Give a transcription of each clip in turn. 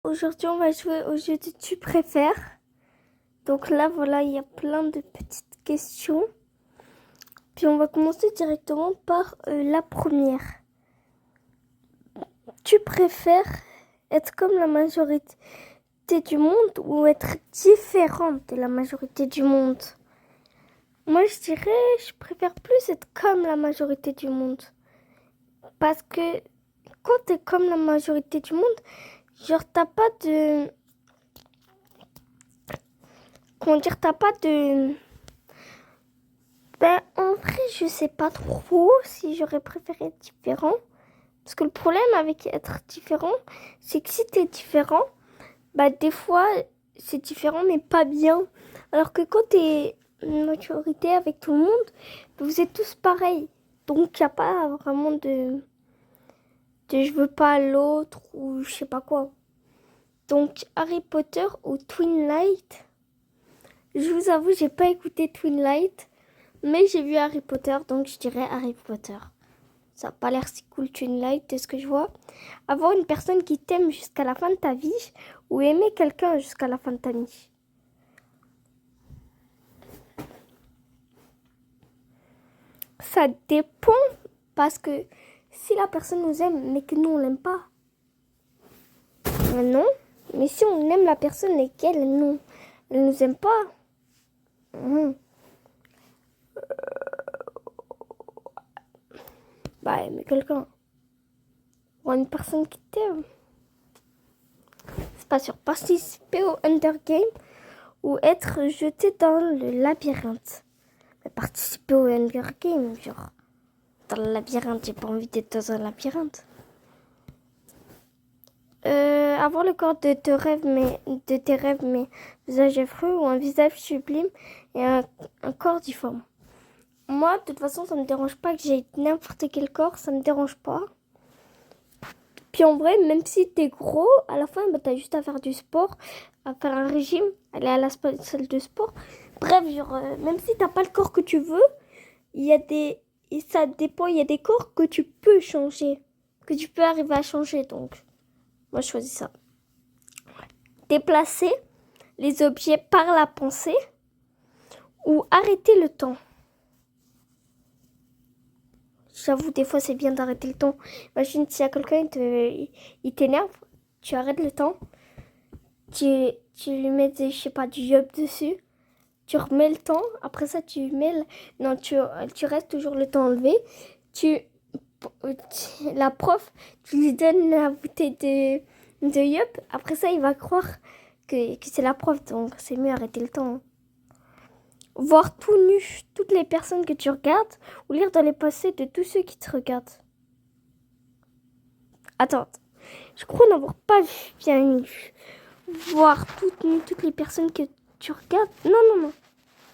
Aujourd'hui, on va jouer au jeu de tu préfères. Donc là, voilà, il y a plein de petites questions. Puis on va commencer directement par la première. Tu préfères être comme la majorité du monde ou être différente de la majorité du monde? Moi, je dirais, je préfère plus être comme la majorité du monde. Parce que quand t'es comme la majorité du monde, genre t'as pas de... Comment dire, t'as pas de... Ben, en vrai, je sais pas trop si j'aurais préféré être différent. Parce que le problème avec être différent, c'est que si t'es différent, bah des fois, c'est différent mais pas bien. Alors que quand t'es une majorité avec tout le monde, bah, vous êtes tous pareils. Donc, il n'y a pas vraiment de je veux pas l'autre ou je sais pas quoi. Donc, Harry Potter ou Twilight. Je vous avoue, j'ai pas écouté Twilight. Mais j'ai vu Harry Potter, donc je dirais Harry Potter. Ça n'a pas l'air si cool, Twilight, de ce que je vois. Avoir une personne qui t'aime jusqu'à la fin de ta vie ou aimer quelqu'un jusqu'à la fin de ta vie. Ça dépend parce que si la personne nous aime mais que nous on l'aime pas, non. Mais si on aime la personne et qu'elle elle nous aime pas, bah aimer quelqu'un. Ou une personne qui t'aime. C'est pas sûr. Participer au Hunger Game ou être jeté dans le labyrinthe. Mais participer au Hunger Game, genre dans le labyrinthe, j'ai pas envie d'être dans un labyrinthe. Avoir le corps de tes rêves, mais visage affreux ou un visage sublime et un corps difforme. Moi, de toute façon, ça me dérange pas que j'ai n'importe quel corps, ça me dérange pas. Puis en vrai, même si t'es gros, à la fin, bah, t'as juste à faire du sport, à faire un régime, aller à la salle de sport. Bref, genre, même si t'as pas le corps que tu veux, il y a des... Et ça dépend, il y a des corps que tu peux changer, que tu peux arriver à changer, donc moi je choisis ça. Déplacer les objets par la pensée ou arrêter le temps. J'avoue, des fois c'est bien d'arrêter le temps. Imagine s'il y a quelqu'un, il t'énerve, tu arrêtes le temps, tu lui mets, je sais pas, du yup dessus, tu remets le temps, après ça tu mets, non, tu restes toujours le temps enlevé, la prof, tu lui donnes la bouteille de yup, après ça il va croire que c'est la prof, donc c'est mieux arrêter le temps. Voir tout nu toutes les personnes que tu regardes ou lire dans les pensées de tous ceux qui te regardent. Attends, je crois n'avoir pas bien lu. Voir toutes les personnes que tu regardes. Non.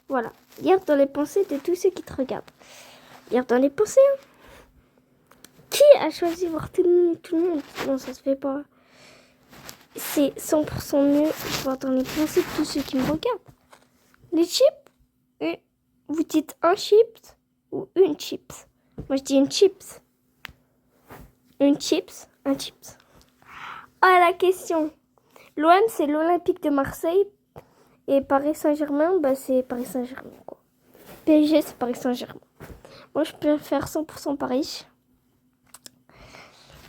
Voilà. Lire dans les pensées de tous ceux qui te regardent. Lire dans les pensées. Hein. Qui a choisi voir tout le monde? Non, ça se fait pas. C'est 100% mieux voir dans les pensées de tous ceux qui me regardent. Les chips. Vous dites un chips ou une chips? Moi, je dis une chips. Une chips, un chips. Ah, la question. L'OM, c'est l'Olympique de Marseille. Et Paris Saint-Germain, bah, c'est Paris Saint-Germain, quoi. PSG, c'est Paris Saint-Germain. Moi, je préfère 100% Paris.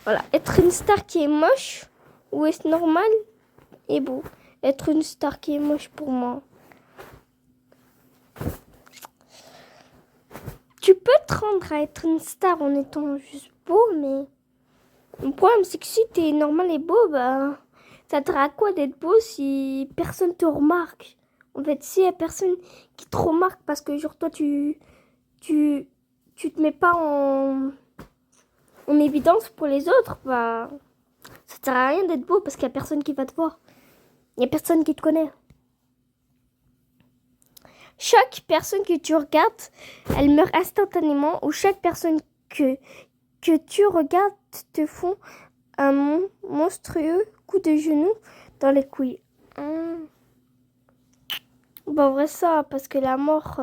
Voilà. Être une star qui est moche ou est normal et beau? Être une star qui est moche pour moi. Tu peux te rendre à être une star en étant juste beau, mais le problème, c'est que si t'es normal et beau, bah, ça te sert à quoi d'être beau si personne te remarque? En fait, s'il y a personne qui te remarque parce que, genre, toi, tu te mets pas en évidence pour les autres, bah, ça te sert à rien d'être beau parce qu'il y a personne qui va te voir. Il y a personne qui te connaît. Chaque personne que tu regardes, elle meurt instantanément, ou chaque personne que tu regardes te font un monstrueux coup de genou dans les couilles. Bon, en vrai, ça, parce que la mort,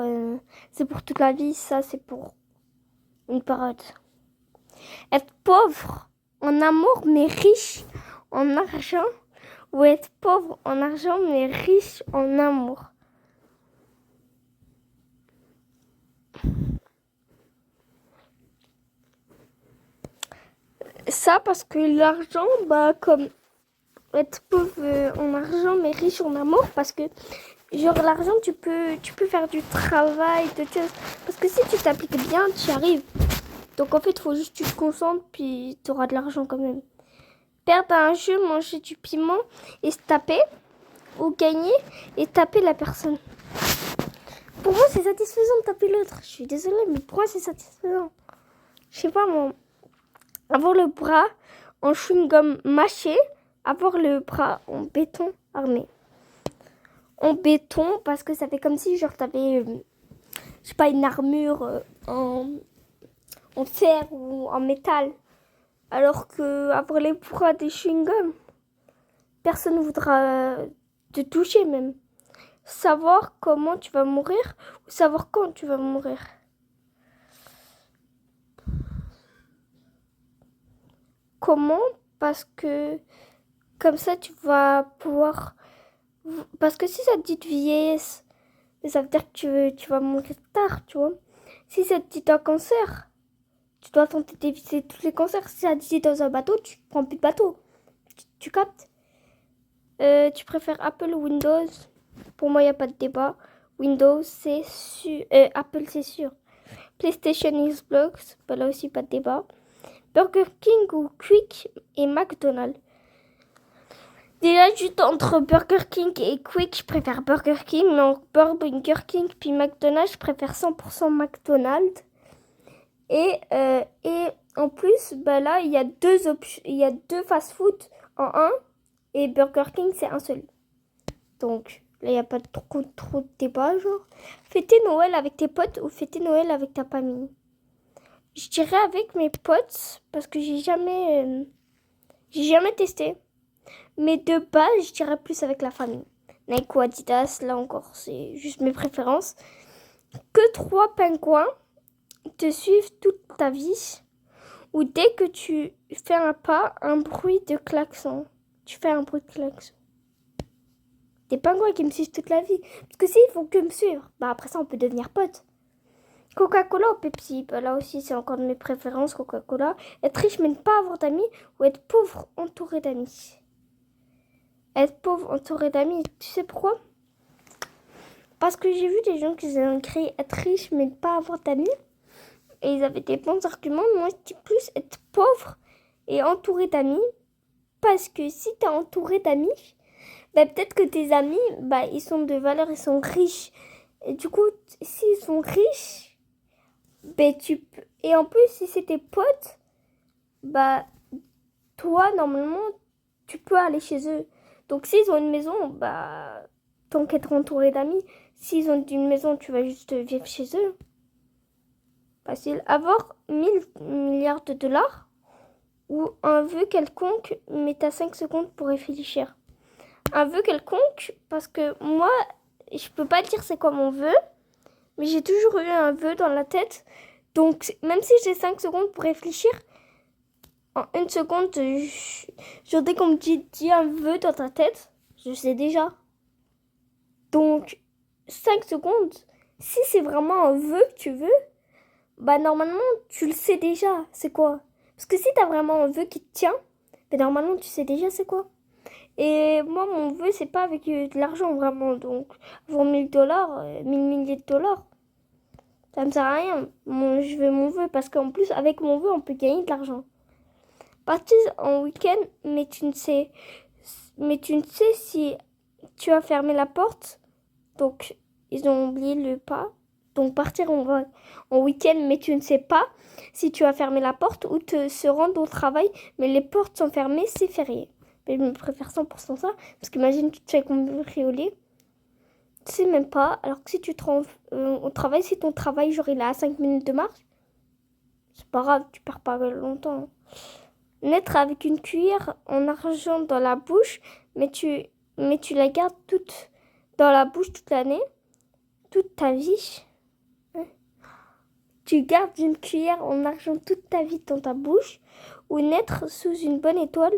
c'est pour toute la vie, ça, c'est pour une période. Être pauvre en amour, mais riche en argent, ou être pauvre en argent mais riche en amour? Ça parce que l'argent, comme être pauvre en argent mais riche en amour, parce que genre l'argent tu peux faire du travail, de choses. Parce que si tu t'appliques bien, tu y arrives. Donc en fait, il faut juste que tu te concentres puis tu auras de l'argent quand même. Perdre un jeu, manger du piment et se taper, ou gagner et taper la personne. Pour moi, c'est satisfaisant de taper l'autre. Je suis désolée, mais pour moi, c'est satisfaisant. Je sais pas, moi. Avoir le bras en chewing-gum mâché, avoir le bras en béton armé. En béton, parce que ça fait comme si, genre, t'avais, je sais pas, une armure en fer ou en métal. Alors que avoir les bras des chewing-gums, personne ne voudra te toucher même. Savoir comment tu vas mourir ou savoir quand tu vas mourir. Comment? Parce que comme ça tu vas pouvoir... Parce que si ça te dit de vieillesse, ça veut dire que tu vas mourir tard, tu vois. Si ça te dit d'un cancer, tu dois tenter d'éviter tous les cancers. Si ça te dit dans un bateau, tu prends plus de bateau. Tu captes? Tu préfères Apple ou Windows? Pour moi, il n'y a pas de débat. Windows, c'est sûr. Apple, c'est sûr. PlayStation, Xbox, là aussi, pas de débat. Burger King ou Quick et McDonald's. Déjà, juste entre Burger King et Quick, je préfère Burger King. Mais entre Burger King puis McDonald's, je préfère 100% McDonald's. Et en plus, là, il y a deux fast-food en un. Et Burger King, c'est un seul. Donc, là, il n'y a pas trop de débat, genre. Fêter Noël avec tes potes ou fêter Noël avec ta famille? Je dirais avec mes potes, parce que j'ai jamais testé. Mais de base, je dirais plus avec la famille. Nike ou Adidas, là encore, c'est juste mes préférences. Que 3 pingouins te suivent toute ta vie. Ou dès que tu fais un pas, un bruit de klaxon. Tu fais un bruit de klaxon. Des pingouins qui me suivent toute la vie. Parce que s'ils font que me suivre, après ça, on peut devenir potes. Coca-Cola ou Pepsi? Là aussi, c'est encore de mes préférences, Coca-Cola. Être riche mais ne pas avoir d'amis ou être pauvre entouré d'amis? Être pauvre entouré d'amis, tu sais pourquoi? Parce que j'ai vu des gens qui ont créé être riche mais ne pas avoir d'amis. Et ils avaient des bons arguments. Moi, je dis plus être pauvre et entouré d'amis. Parce que si tu es entouré d'amis, peut-être que tes amis, ils sont de valeur, ils sont riches. Et du coup, s'ils sont riches, et en plus, si c'est tes potes, toi, normalement, tu peux aller chez eux. Donc, s'ils ont une maison, tant qu'être entouré d'amis, s'ils ont une maison, tu vas juste vivre chez eux. Facile. Avoir 1000 milliards de dollars ou un vœu quelconque, mais t'as 5 secondes pour réfléchir. Un vœu quelconque, parce que moi, je peux pas dire c'est quoi mon vœu, mais j'ai toujours eu un vœu dans la tête. Donc, même si j'ai 5 secondes pour réfléchir, en 1 seconde, dès qu'on me dit un vœu dans ta tête, je sais déjà. Donc, 5 secondes, si c'est vraiment un vœu que tu veux, normalement, tu le sais déjà, c'est quoi. Parce que si t'as vraiment un vœu qui te tient, normalement, tu sais déjà c'est quoi. Et moi, mon vœu, c'est pas avec de l'argent, vraiment. Donc, avoir 1000 dollars, 1000 milliers de dollars, ça me sert à rien. Je veux mon vœu, parce qu'en plus, avec mon vœu, on peut gagner de l'argent. Partir en week-end, mais tu ne sais si tu as fermé la porte. Donc, ils ont oublié le pas. Donc, partir en week-end, mais tu ne sais pas si tu as fermé la porte ou se rendre au travail, mais les portes sont fermées, c'est férié. Mais je me préfère 100% ça, parce qu'imagine, tu te fais cambrioler. Tu sais même pas, alors que si tu te rends au travail, si ton travail, genre, il est à 5 minutes de marche, c'est pas grave, tu perds pas longtemps. Naître avec une cuillère en argent dans la bouche, mais tu la gardes toute dans la bouche toute l'année, toute ta vie. Tu gardes une cuillère en argent toute ta vie dans ta bouche, ou naître sous une bonne étoile,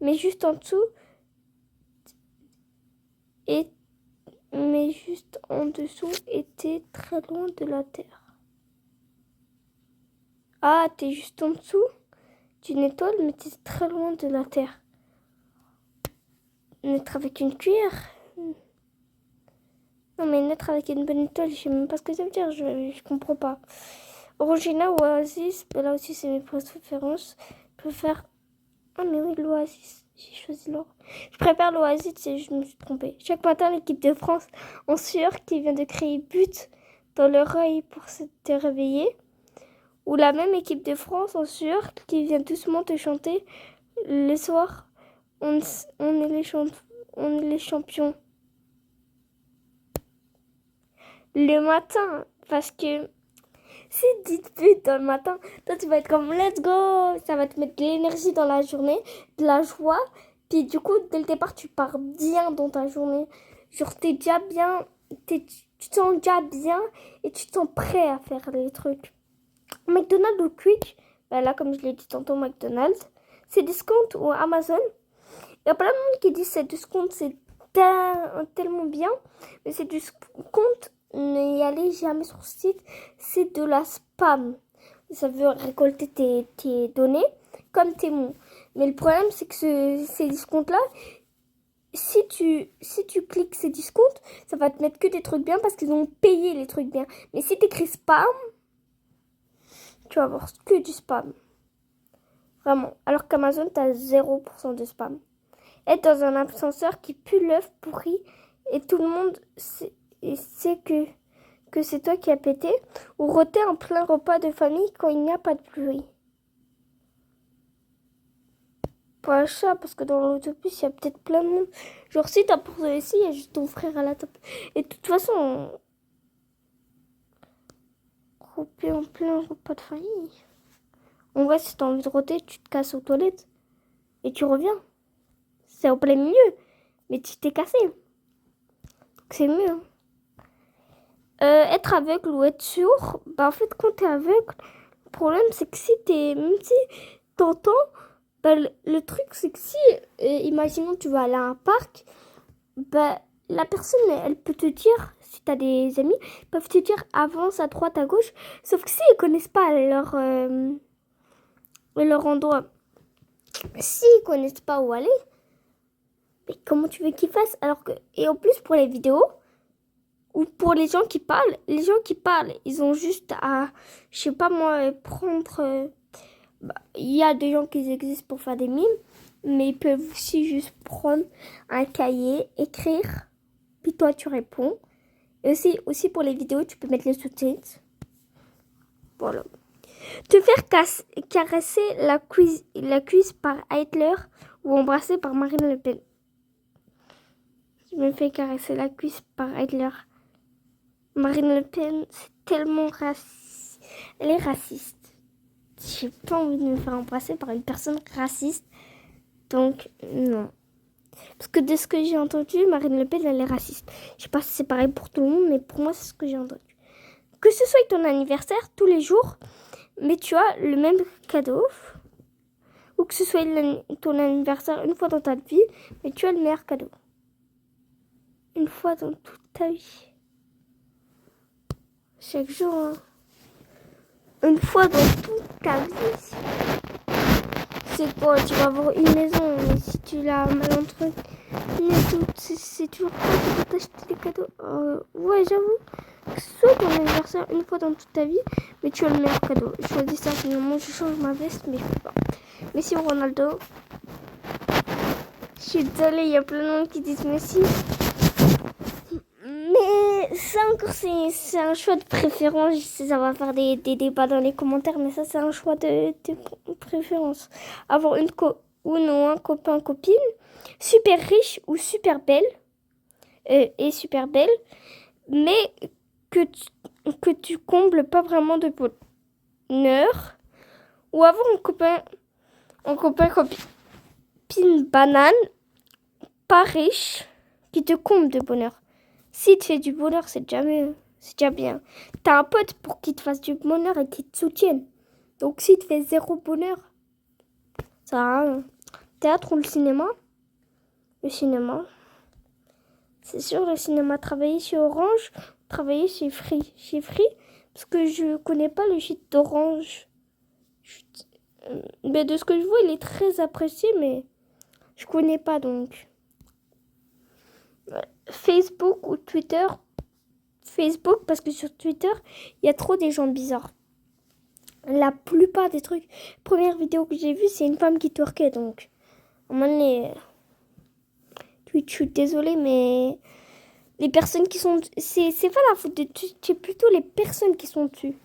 mais juste en dessous, mais juste en dessous et t'es très loin de la Terre. Ah, t'es juste en dessous d'une étoile, mais t'es très loin de la Terre. Naître avec une cuillère? Non, mais naître avec une bonne étoile, je sais même pas ce que ça veut dire, je comprends pas. Orangina ou Oasis, ben là aussi c'est mes préférences. Je préfère... Ah mais oui, l'Oasis, j'ai choisi l'or. Je préfère l'Oasis, je me suis trompée. Chaque matin, l'équipe de France en sueur qui vient de créer but dans l'oreille pour te réveiller. Ou la même équipe de France en sueur qui vient doucement te chanter le soir. On est les champions. Le matin, parce que si tu te fais dans le matin, toi tu vas être comme let's go, ça va te mettre de l'énergie dans la journée, de la joie, puis du coup dès le départ tu pars bien dans ta journée, genre t'es déjà bien, tu te sens déjà bien et tu te sens prêt à faire les trucs. McDonald's ou Quick, ben là comme je l'ai dit tantôt McDonald's, c'est discount ou Amazon. Il y a plein de monde qui dit c'est discount, c'est tellement bien, mais c'est discount. N'y allez jamais sur ce site, c'est de la spam. Ça veut récolter tes données comme tes mots. Mais le problème, c'est que ces discounts-là, si tu cliques ces discounts, ça va te mettre que des trucs bien parce qu'ils ont payé les trucs bien. Mais si tu écris spam, tu vas avoir que du spam. Vraiment. Alors qu'Amazon, tu as 0% de spam. Être dans un ascenseur qui pue l'œuf pourri et tout le monde sait que c'est toi qui as pété, ou rôter en plein repas de famille quand il n'y a pas de bruit. Pas ça, parce que dans l'autobus, il y a peut-être plein de monde. Genre, si t'as pour ici, il y a juste ton frère à la top. Et de toute façon, rôter en plein repas de famille. En vrai, si t'as envie de rôter, tu te casses aux toilettes et tu reviens. C'est en plein milieu, mais tu t'es cassé. C'est mieux. Hein. Être aveugle ou être sourd, bah en fait quand t'es aveugle, le problème c'est que même si t'entends, bah le truc c'est que si, imaginons tu vas aller à un parc, bah la personne elle peut te dire, si t'as des amis, ils peuvent te dire avance à droite à gauche, sauf que s'ils connaissent pas leur endroit, s'ils connaissent pas où aller, mais comment tu veux qu'ils fassent alors que, et en plus pour les vidéos, ou pour les gens qui parlent, ils ont juste à, je sais pas moi, prendre... il y a des gens qui existent pour faire des mimes, mais ils peuvent aussi juste prendre un cahier, écrire, puis toi tu réponds. Et aussi pour les vidéos, tu peux mettre les sous-titres. Voilà. Te faire caresser la cuisse par Hitler ou embrasser par Marine Le Pen. Je me fais caresser la cuisse par Hitler. Marine Le Pen, c'est tellement raciste. Elle est raciste. J'ai pas envie de me faire embrasser par une personne raciste. Donc, non. Parce que de ce que j'ai entendu, Marine Le Pen, elle est raciste. Je sais pas si c'est pareil pour tout le monde, mais pour moi, c'est ce que j'ai entendu. Que ce soit ton anniversaire, tous les jours, mais tu as le même cadeau. Ou que ce soit ton anniversaire une fois dans ta vie, mais tu as le meilleur cadeau. Une fois dans toute ta vie. Chaque jour, hein. Une fois dans toute ta vie. C'est quoi? Tu vas avoir une maison, mais si tu l'as mal entretenue, c'est toujours toi qui vas t'acheter des cadeaux. Ouais, j'avoue. Que ce soit ton anniversaire une fois dans toute ta vie, mais tu as le meilleur cadeau. Je choisis ça, finalement, je change ma veste, mais je peux pas. Messi ou Ronaldo? Je suis désolée, il y a plein de monde qui disent Messi. Mais ça encore, c'est un choix de préférence. Je sais, ça va faire des débats dans les commentaires, mais ça, c'est un choix de préférence. Avoir un copain, copine, super riche ou super belle, et super belle, mais que tu combles pas vraiment de bonheur. Ou avoir un copain, copine banane, pas riche, qui te comble de bonheur. Si tu fais du bonheur, c'est déjà bien. T'as un pote pour qu'il te fasse du bonheur et qu'il te soutienne. Donc si tu fais zéro bonheur, ça a rien. Théâtre ou le cinéma? Le cinéma. C'est sûr, le cinéma. Travailler chez Orange, travailler chez Free. Chez Free, parce que je connais pas le site d'Orange. Mais de ce que je vois, il est très apprécié, mais je connais pas donc. Facebook ou Twitter. Facebook, parce que sur Twitter, il y a trop des gens bizarres. La plupart des trucs. Première vidéo que j'ai vue, c'est une femme qui twerkait, donc. À un moment donné, Twitch, je suis désolée, mais les personnes qui sont... C'est pas la faute de Twitch, c'est plutôt les personnes qui sont dessus.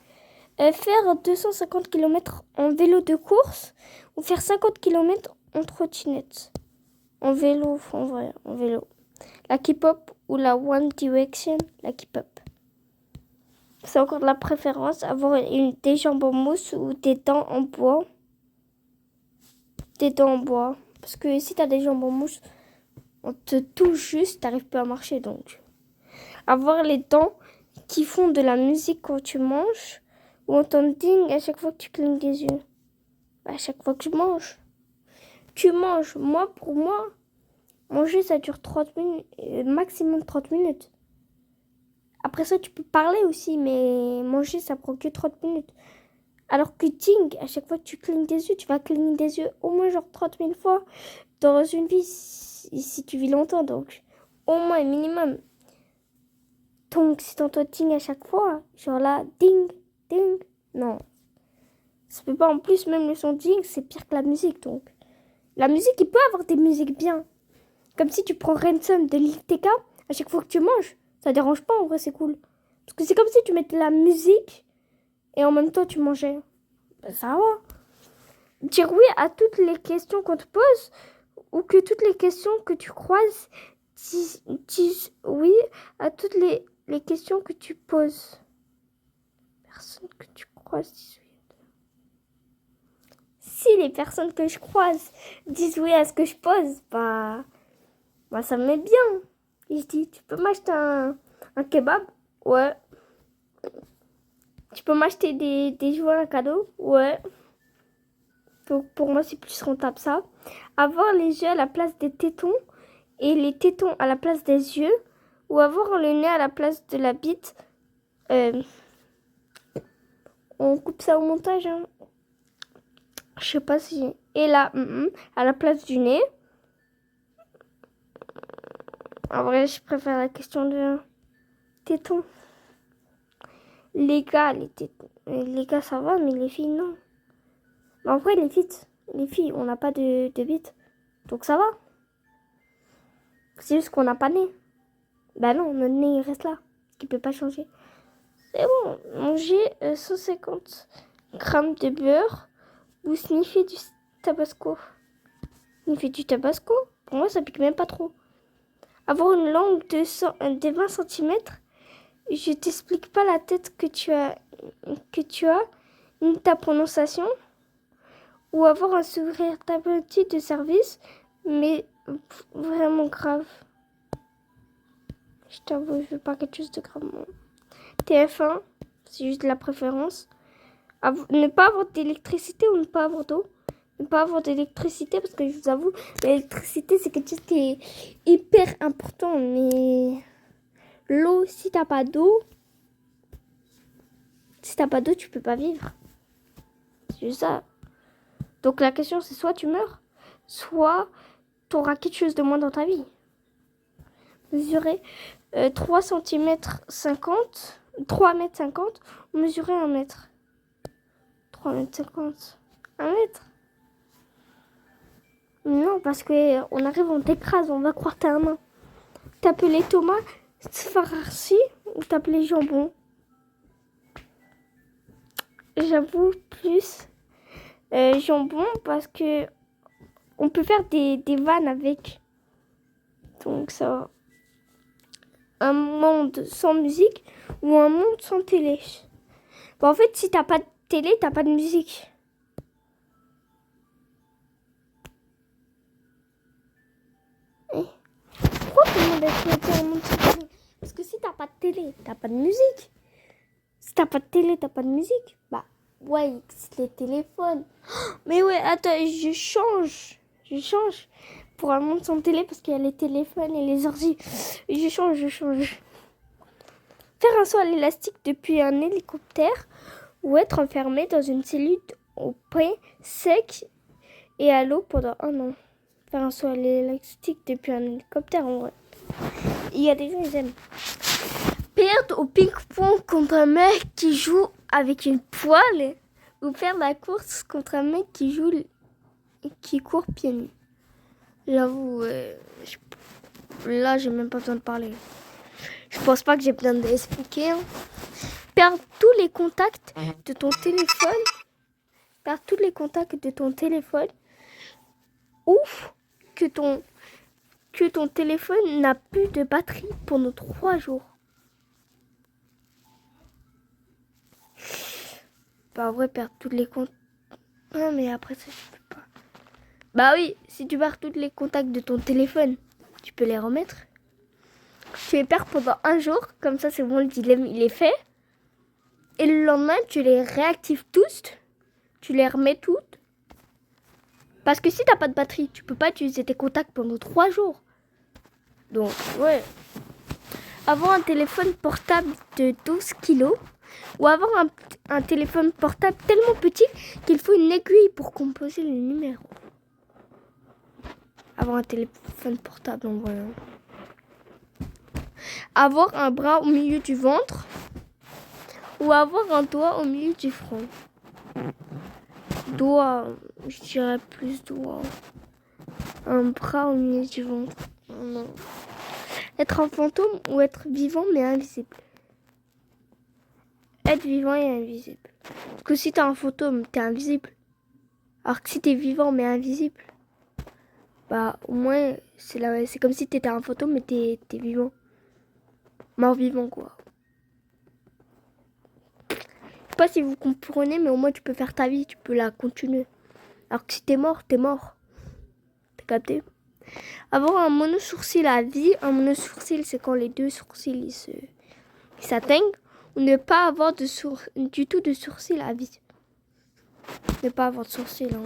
Faire 250 km en vélo de course ou faire 50 km en trottinette. En vélo, en vrai, en vélo. La K-pop ou la One Direction, la K-pop. C'est encore de la préférence, avoir des jambes en mousse ou des dents en bois. Des dents en bois. Parce que si t'as des jambes en mousse, on te touche juste, t'arrives pas à marcher donc. Avoir les dents qui font de la musique quand tu manges ou entendre ding à chaque fois que tu clignes des yeux. À chaque fois que tu manges. Tu manges. Moi, pour moi, manger ça dure 30 minutes, maximum 30 minutes. Après ça, tu peux parler aussi, mais manger, ça prend que 30 minutes. Alors que ding, à chaque fois que tu clignes des yeux, tu vas cligner des yeux au moins genre 30 000 fois dans une vie, si tu vis longtemps. Donc, au moins, minimum. Donc, si t'entends ding à chaque fois, genre là, ding, ding, non. Ça peut pas. En plus, même le son ding, c'est pire que la musique. Donc, la musique, il peut avoir des musiques bien. Comme si tu prends Ransom de Lil TK, à chaque fois que tu manges. Ça dérange pas, en vrai, c'est cool. Parce que c'est comme si tu mettais la musique et en même temps tu mangeais. Ben, ça va. Dire oui à toutes les questions qu'on te pose ou que toutes les questions que tu croises disent oui à toutes les questions que tu poses. Personne que tu croises disent oui. Si les personnes que je croise disent oui à ce que je pose, bah ça me met bien. Et je dis, tu peux m'acheter un kebab? Ouais. Tu peux m'acheter des jouets à cadeau? Ouais. Donc pour moi, c'est plus rentable ça. Avoir les yeux à la place des tétons et les tétons à la place des yeux. Ou avoir le nez à la place de la bite. On coupe ça au montage. Hein. Je sais pas si... Et là, à la place du nez. En vrai, je préfère la question de tétons. Les gars, ça va, mais les filles, non. Mais en vrai, les filles, on n'a pas de bite. Donc ça va. C'est juste qu'on n'a pas de nez. Bah non, notre nez, il reste là. Qui peut pas changer. C'est bon. Manger 150 grammes de beurre ou sniffer du tabasco. Sniffer du tabasco, pour moi, ça pique même pas trop. Avoir une langue de 20 cm. Je t'explique pas la tête que tu as, ni ta prononciation. Ou avoir un sourire thérapeutique de service, mais vraiment grave. Je t'avoue, je veux pas quelque chose de grave. TF1, c'est juste de la préférence. Ne pas avoir d'électricité ou ne pas avoir d'eau. Ne pas avoir d'électricité, parce que je vous avoue, l'électricité, c'est quelque chose qui est hyper important. Mais l'eau, si t'as pas d'eau, tu peux pas vivre. C'est juste ça. Donc la question, c'est soit tu meurs, soit tu auras quelque chose de moins dans ta vie. Mesurer 3 cm 50, 3 m 50, ou mesurer 1 mètre. 3 m 50, 1 mètre. Non, parce qu'on arrive, on t'écrase, on va croire que t'as un main. T'appelles les tomates farcis ou t'appelles les jambons. J'avoue plus jambon parce que on peut faire des vannes avec. Donc ça va. Un monde sans musique ou un monde sans télé. Bon, en fait, si t'as pas de télé, t'as pas de musique. Pourquoi tout le monde a choisi un monde sans télé? Parce que si t'as pas de télé, t'as pas de musique. Si t'as pas de télé, t'as pas de musique. Bah, ouais, c'est les téléphones. Mais ouais, attends, je change. pour un monde sans télé parce qu'il y a les téléphones et les ordi. Je change. Faire un saut à l'élastique depuis un hélicoptère ou être enfermé dans une cellule au pain sec et à l'eau pendant 1 an. Faire un saut à l'élastique depuis un hélicoptère, en vrai. Il y a des gens, ils aiment. Perdre au ping-pong contre un mec qui joue avec une poêle ou faire la course contre un mec qui court pieds nus. J'avoue, là, j'ai même pas besoin de parler. Je pense pas que j'ai besoin d'expliquer. Hein. Perdre tous les contacts de ton téléphone. Perdre tous les contacts de ton téléphone. Ou que ton téléphone n'a plus de batterie pendant 3 jours. Bah, en vrai, perdre tous les contacts. Ah, mais après ça, je peux pas. Bah oui, si tu perds tous les contacts de ton téléphone, tu peux les remettre. Tu les perds pendant 1 jour, comme ça c'est bon, le dilemme il est fait. Et le lendemain, tu les réactives tous, tu les remets toutes. Parce que si t'as pas de batterie, tu peux pas utiliser tes contacts pendant 3 jours. Donc, ouais. Avoir un téléphone portable de 12 kilos ou avoir un téléphone portable tellement petit qu'il faut une aiguille pour composer le numéro. Avoir un téléphone portable en vrai. Avoir un bras au milieu du ventre ou avoir un doigt au milieu du front. Doigt, je dirais plus doigt. Un bras au milieu du ventre. Non. Être un fantôme ou être vivant mais invisible. Être vivant et invisible. Parce que si t'es un fantôme, t'es invisible. Alors que si t'es vivant mais invisible, bah au moins c'est comme si t'étais un fantôme mais t'es vivant. Mort vivant quoi. Je sais pas si vous comprenez, mais au moins tu peux faire ta vie, tu peux la continuer. Alors que si t'es mort, t'es mort. T'as capté? Avoir un monosourcil à vie, un monosourcil c'est quand les 2 sourcils ils s'atteignent, ou ne pas avoir du tout de sourcils à vie. Ne pas avoir de sourcils, hein.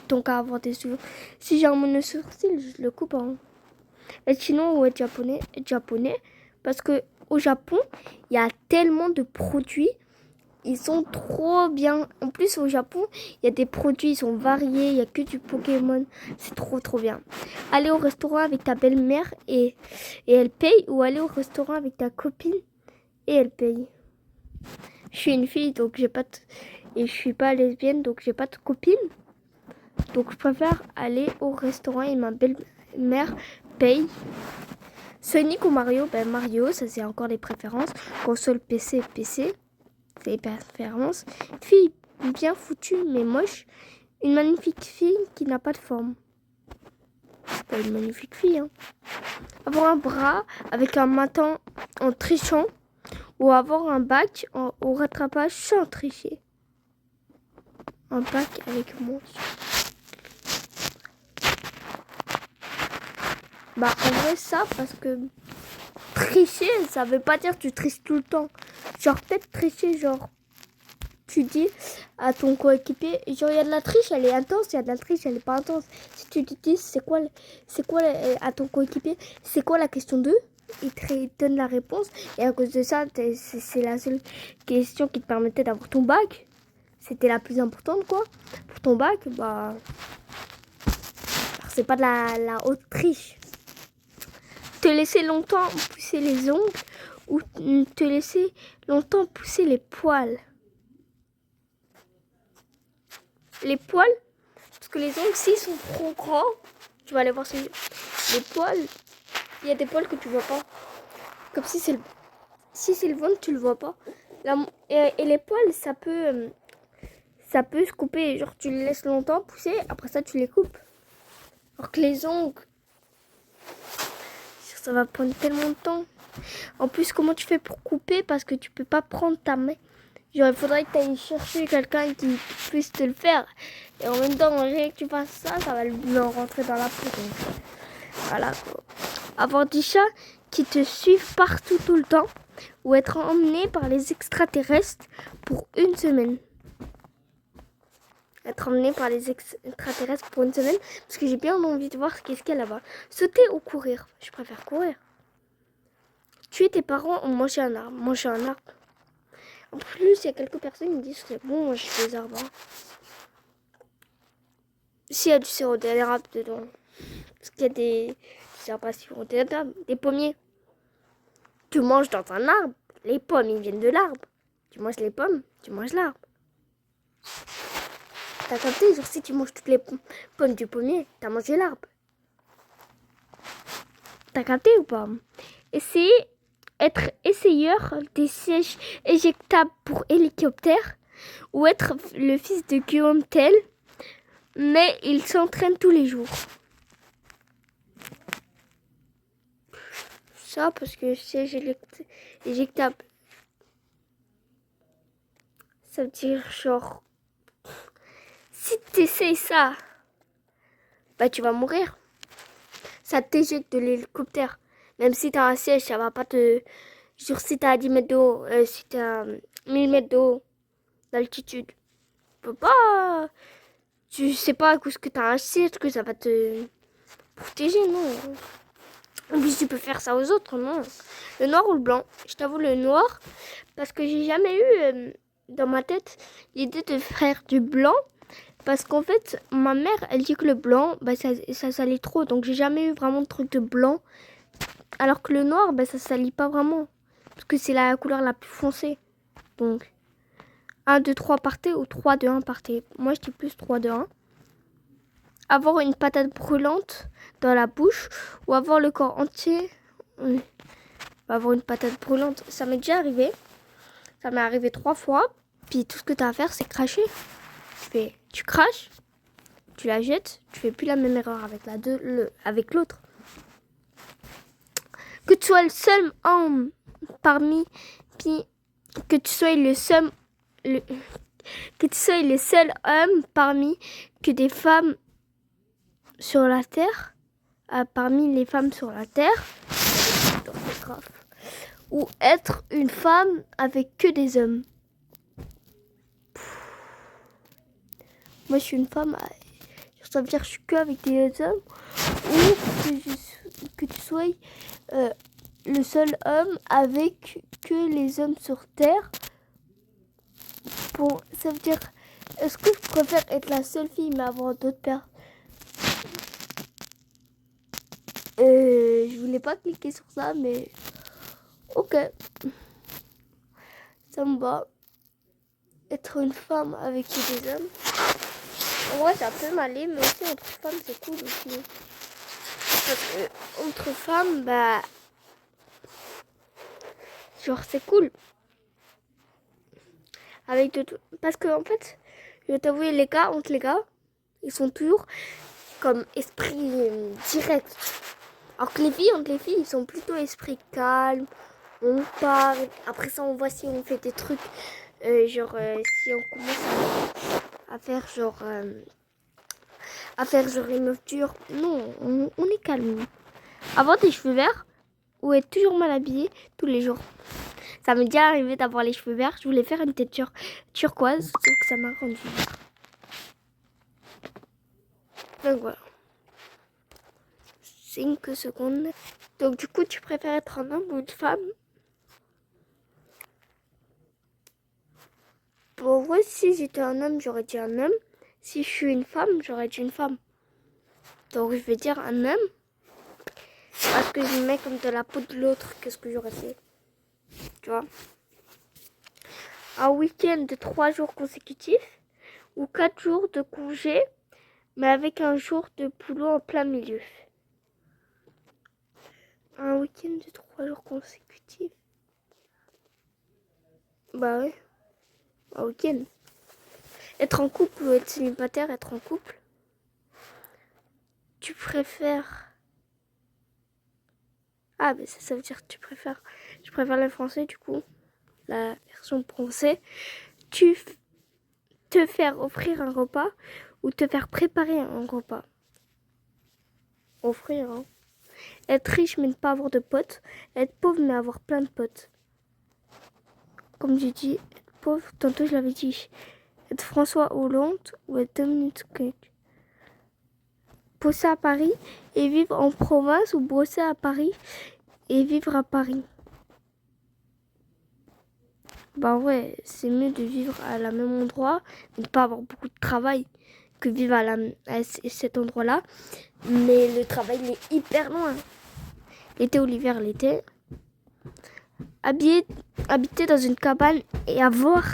Donc à avoir des sourcils. Si j'ai un monosourcil, je le coupe. Hein. Être chinois ou être japonais, parce que au Japon, il y a tellement de produits. Ils sont trop bien. En plus, au Japon, il y a des produits, ils sont variés. Il n'y a que du Pokémon. C'est trop bien. Aller au restaurant avec ta belle-mère et elle paye. Ou aller au restaurant avec ta copine et elle paye. Je suis une fille, donc et je suis pas lesbienne, donc j'ai pas de copine. Donc je préfère aller au restaurant et ma belle-mère paye. Sonic ou Mario? Ben Mario, ça c'est encore les préférences. Console PC. C'est les préférences. Fille bien foutue mais moche. Une magnifique fille qui n'a pas de forme. C'est pas une magnifique fille. Hein. Avoir un bras avec un matin en trichant. Ou avoir un bac au rattrapage sans tricher. Un bac avec moi. Bah en vrai ça parce que tricher ça veut pas dire que tu triches tout le temps. Genre peut-être tricher genre tu dis à ton coéquipier genre il y a de la triche elle est intense, il y a de la triche elle est pas intense. Si tu te dis c'est quoi à ton coéquipier c'est quoi la question 2 il te donne la réponse et à cause de ça c'est la seule question qui te permettait d'avoir ton bac. C'était la plus importante quoi. Pour ton bac bah c'est pas de la haute triche. Te laisser longtemps pousser les ongles ou te laisser longtemps pousser les poils. Les poils, parce que les ongles, s'ils sont trop grands, tu vas aller voir les poils. Il y a des poils que tu vois pas. Comme si c'est le ventre, tu le vois pas. Et les poils, ça peut se couper. Genre, tu les laisses longtemps pousser, après ça, tu les coupes. Alors que les ongles, ça va prendre tellement de temps. En plus, comment tu fais pour couper? Parce que tu peux pas prendre ta main. Genre, il faudrait que tu ailles chercher quelqu'un qui puisse te le faire. Et en même temps, rien que tu fasses ça, ça va le rentrer dans la peau. Donc, voilà. Avoir des chats qui te suivent partout tout le temps. Ou être emmené par les extraterrestres pour 1 semaine. être emmené par les extraterrestres pour une semaine. Parce que j'ai bien envie de voir qu'est-ce qu'il y a là-bas. Sauter ou courir? Je préfère courir. Tuer tes parents ou manger un arbre? Manger un arbre. En plus, il y a quelques personnes qui disent que c'est bon manger des arbres. Hein. S'il y a du sirop d'érable dedans. Parce qu'il y a des arbres à sirop d'érable. Des pommiers. Tu manges dans un arbre. Les pommes, ils viennent de l'arbre. Tu manges les pommes, tu manges l'arbre. T'as capté? Genre si tu manges toutes les pommes du pommier, t'as mangé l'arbre. T'as capté ou pas? Être essayeur des sièges éjectables pour hélicoptère ou être le fils de Guillaume Tell, mais il s'entraîne tous les jours. Ça parce que siège éjectable, ça veut dire genre si t'essayes ça, bah tu vas mourir. Ça t'éjecte de l'hélicoptère. Même si t'as un siège, ça va pas te... Genre si t'as 10 mètres d'eau, si t'as 1000 mètres d'eau d'altitude, tu peux pas... Tu sais pas à cause que t'as un siège que ça va te protéger, non. En plus, tu peux faire ça aux autres, non. Le noir ou le blanc? Je t'avoue le noir, parce que j'ai jamais eu dans ma tête l'idée de faire du blanc. Parce qu'en fait, ma mère, elle dit que le blanc, bah, ça salit trop. Donc, j'ai jamais eu vraiment de truc de blanc. Alors que le noir, bah, ça salit pas vraiment. Parce que c'est la couleur la plus foncée. Donc, 1, 2, 3 partez ou 3, 2, 1 partez. Moi, je dis plus 3, 2, 1. Avoir une patate brûlante dans la bouche ou avoir le corps entier. Avoir une patate brûlante, ça m'est déjà arrivé. Ça m'est arrivé 3 fois. Puis tout ce que tu as à faire, c'est cracher. Tu craches, tu la jettes, tu fais plus la même erreur avec l'autre. Que tu sois le seul homme parmi, puis que tu sois le seul homme parmi que des femmes sur la terre, parmi les femmes sur la terre, ou être une femme avec que des hommes. Moi, je suis une femme, ça veut dire que je suis que avec des hommes, ou que tu sois le seul homme avec que les hommes sur Terre. Bon, ça veut dire, est-ce que je préfère être la seule fille mais avoir d'autres personnes? Je voulais pas cliquer sur ça, mais ok. Ça me va. Être une femme avec que des hommes. En vrai, ça peut m'aller, mais aussi entre femmes, c'est cool aussi. Parce que entre femmes, bah... Genre, c'est cool. Parce que, en fait, je vais t'avouer, entre les gars, ils sont toujours comme esprit direct. Alors que entre les filles, ils sont plutôt esprit calme. On parle. Après ça, on voit si on fait des trucs. Si on commence à faire genre une meuf dure. Non, on est calme. Avoir des cheveux verts ou être toujours mal habillé tous les jours. Ça m'est déjà arrivé d'avoir les cheveux verts. Je voulais faire une tête turquoise, sauf que ça m'a rendu. Donc voilà. 5 secondes. Donc du coup, tu préfères être un homme ou une femme? Pour vrai, si j'étais un homme, j'aurais dit un homme. Si je suis une femme, j'aurais dit une femme. Donc je vais dire un homme. Parce que je me mets comme de la peau de l'autre. Qu'est-ce que j'aurais fait? Tu vois? Un week-end de 3 jours consécutifs. Ou 4 jours de congé. Mais avec un jour de boulot en plein milieu. Un week-end de 3 jours consécutifs. Bah ouais. Un week-end. Être en couple ou être célibataire, être en couple. Tu préfères... Ah, mais ça veut dire que tu préfères... Je préfère le français, du coup. La version français. Te faire offrir un repas ou te faire préparer un repas. Offrir, hein. Être riche mais ne pas avoir de potes. Être pauvre mais avoir plein de potes. Comme j'ai dit, être pauvre, tantôt je l'avais dit. Être François Hollande ou être Dominique Strauss? Bosser à Paris et vivre en province ou bosser à Paris et vivre à Paris? Bah ouais, c'est mieux de vivre à la même endroit, de ne pas avoir beaucoup de travail que vivre à cet endroit-là. Mais le travail, il est hyper loin. L'été ou l'hiver, l'été. Habiter dans une cabane et avoir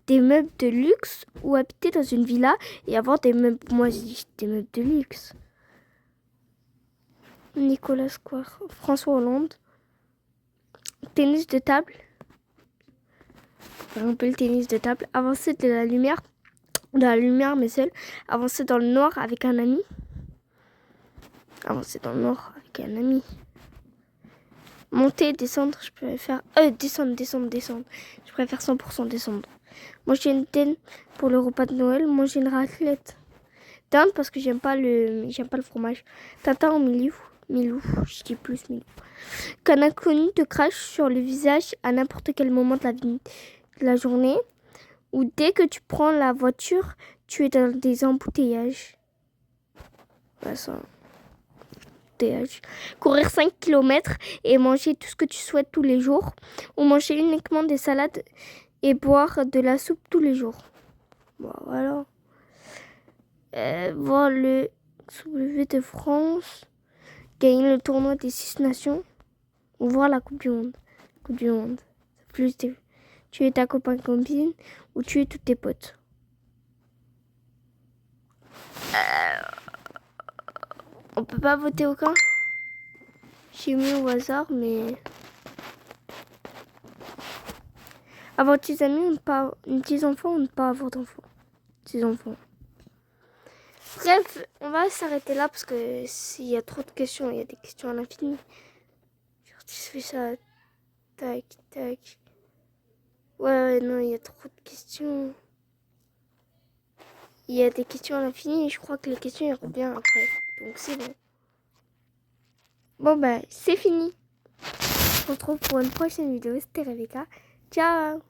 des meubles de luxe ou habiter dans une villa et avoir des meubles, moi je dis des meubles de luxe. Nicolas Square, François Hollande. Tennis de table. Par exemple, le tennis de table. Avancer de la lumière mais seul. Avancer dans le noir avec un ami. Avancer dans le noir avec un ami. Monter, descendre, je préfère... descendre. Je préfère 100% descendre. Manger une dinde pour le repas de Noël. Manger une raclette. Dinde parce que j'aime pas le fromage. Tintin au milieu. Milou, je dis plus Milou. Qu'un inconnu te crache sur le visage à n'importe quel moment de la journée. Ou dès que tu prends la voiture, tu es dans des embouteillages. Bah ça... Courir 5 km et manger tout ce que tu souhaites tous les jours. Ou manger uniquement des salades et boire de la soupe tous les jours. Bon, voilà. Voir le soulevé de France. Gagner le tournoi des 6 nations. Ou voir la Coupe du Monde. Plus tu es ta copine ou tu es tous tes potes. On peut pas voter aucun. J'ai mis au hasard, mais... Avoir des amis ou ne pas... Des enfants ou ne pas avoir d'enfants. Des enfants. Bref, on va s'arrêter là parce que s'il y a trop de questions, il y a des questions à l'infini. Genre, tu fais ça... Tac. Ouais, non, il y a trop de questions. Il y a des questions à l'infini et je crois que les questions elles reviennent après. Donc c'est bon. Bon bah c'est fini. On se retrouve pour une prochaine vidéo. C'était Rebecca. Ciao.